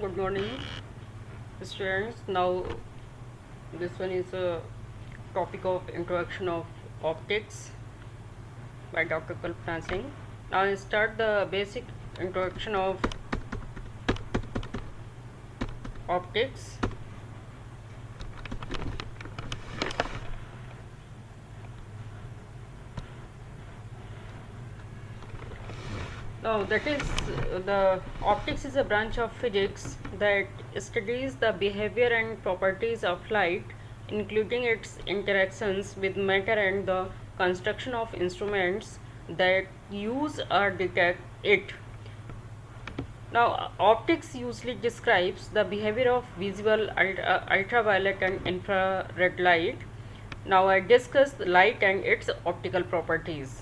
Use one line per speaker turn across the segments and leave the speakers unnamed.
Good morning, students. Now, this one is a topic of introduction of optics by Dr. Kalpana Singh. Now, I start the basic introduction of optics. Now, that is the optics is a branch of physics that studies the behavior and properties of light, including its interactions with matter and the construction of instruments that use or detect it. Now, optics usually describes the behavior of visible, ultraviolet, and infrared light. Now, I discuss light and its optical properties.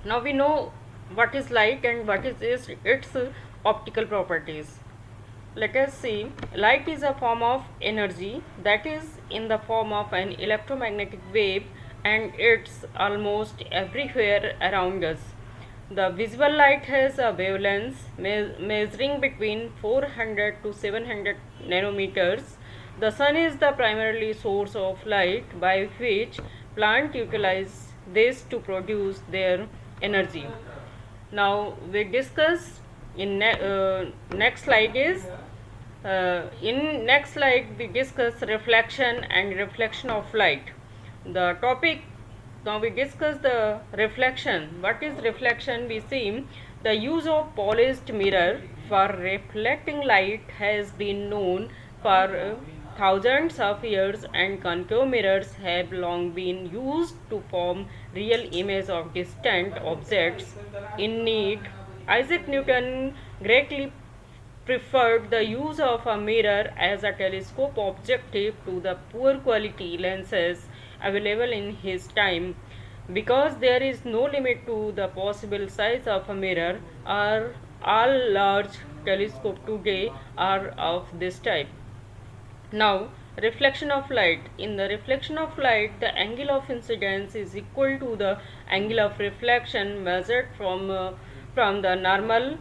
Now we know what is light and what is its optical properties. Let us see. Light is a form of energy that is in the form of an electromagnetic wave, and it's almost everywhere around us. The visible light has a wavelength measuring between 400 to 700 nanometers. The sun is the primarily source of light by which plants utilize this to produce their energy. Now we discuss in next slide is in next slide we discuss reflection and reflection of light. The topic now we discuss the reflection. What is reflection? We see the use of polished mirror for reflecting light has been known for thousands of years, and concave mirrors have long been used to form real images of distant objects in need. Isaac Newton greatly preferred the use of a mirror as a telescope objective to the poor quality lenses available in his time. Because there is no limit to the possible size of a mirror, all large telescopes today are of this type. Now, reflection of light. In the reflection of light, the angle of incidence is equal to the angle of reflection measured from the normal.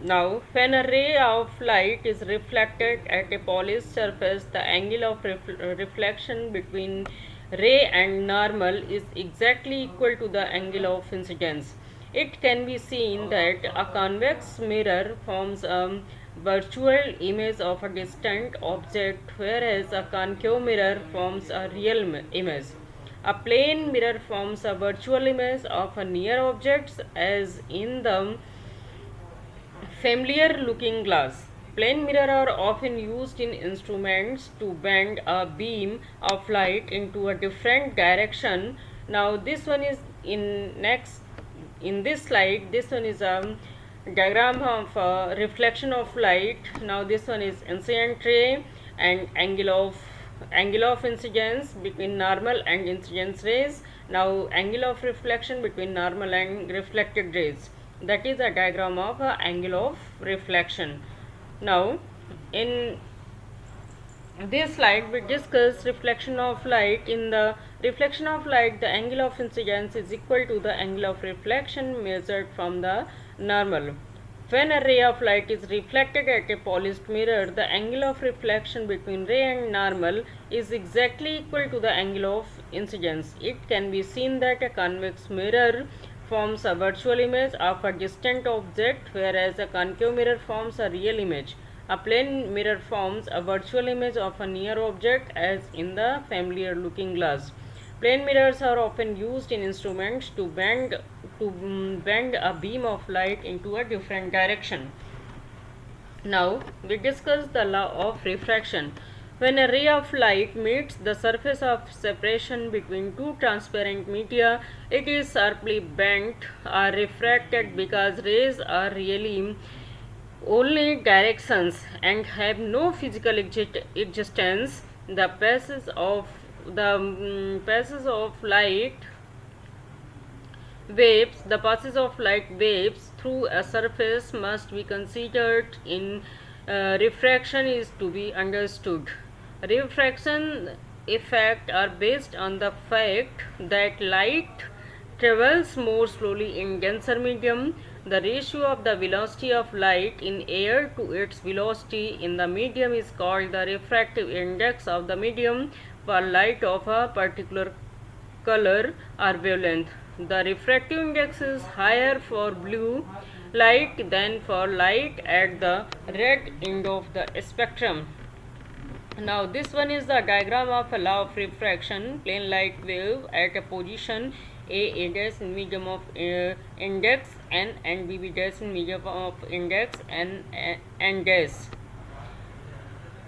Now, when a ray of light is reflected at a polished surface, the angle of reflection between ray and normal is exactly equal to the angle of incidence. It can be seen that a convex mirror forms a virtual image of a distant object, whereas a concave mirror forms a real image. A plane mirror forms a virtual image of a near objects, as in the familiar looking glass. Plane mirrors are often used in instruments to bend a beam of light into a different direction. Now this one is in this slide. This one is a diagram of reflection of light. Now this one is incident ray and angle of incidence between normal and incidence rays. Now angle of reflection between normal and reflected rays. That is a diagram of angle of reflection. Now in this slide we discuss reflection of light. In the reflection of light, the angle of incidence is equal to the angle of reflection measured from the normal. When a ray of light is reflected at a polished mirror, the angle of reflection between ray and normal is exactly equal to the angle of incidence. It can be seen that a convex mirror forms a virtual image of a distant object, whereas a concave mirror forms a real image. A plane mirror forms a virtual image of a near object, as in the familiar looking glass. Plane mirrors are often used in instruments to bend a beam of light into a different direction. Now we discuss the law of refraction. When a ray of light meets the surface of separation between two transparent media, it is sharply bent or refracted because rays are really only directions and have no physical existence. The passes of light waves through a surface must be considered in refraction is to be understood. Refraction effect are based on the fact that light travels more slowly in denser medium. The ratio of the velocity of light in air to its velocity in the medium is called the refractive index of the medium for light of a particular color or wavelength. The refractive index is higher for blue light than for light at the red end of the spectrum. Now this one is the diagram of a law of refraction. Plane light wave at a position a dash in medium of index n and b dash in medium of index n dash.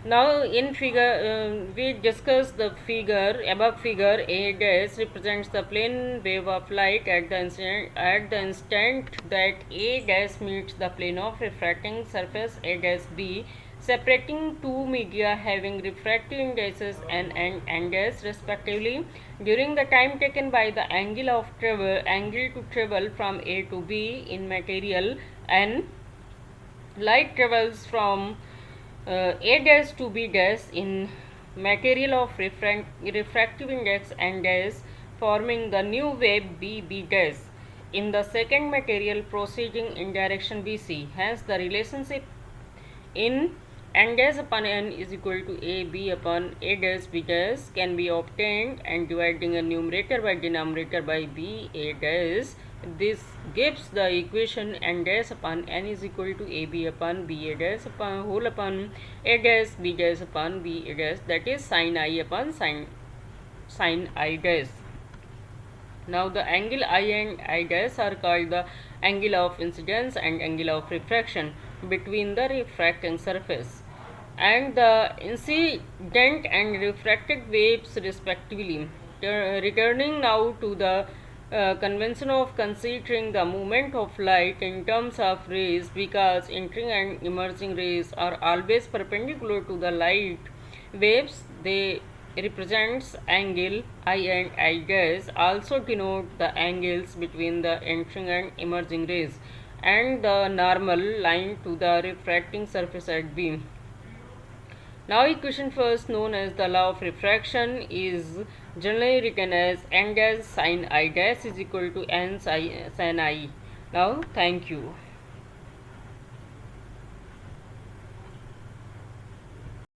Now in figure we discuss the figure. Above figure, a dash represents the plane wave of light at the instant that a dash meets the plane of refracting surface a dash b, separating two media having refractive indices n and n dash respectively, during the time taken by the angle to travel from a to b in material n. Light travels from a dash to b dash in material of refractive index n dash, forming the new wave b dash in the second material proceeding in direction bc. Hence the relationship in n dash upon n is equal to a b upon a dash b dash can be obtained, and dividing a numerator by denominator by b a dash, this gives the equation n dash upon n is equal to a b upon b a dash upon whole upon a dash b dash upon b a dash, that is sin I upon sin I dash. Now the angle I and I dash are called the angle of incidence and angle of refraction between the refracting surface and the incident and refracted waves respectively. Returning now to the convention of considering the movement of light in terms of rays, because entering and emerging rays are always perpendicular to the light waves, they represents angle I and I dash also denote the angles between the entering and emerging rays and the normal line to the refracting surface at B. Now equation first, known as the law of refraction, is generally written as n dash sin I dash is equal to n sin I. Now thank you.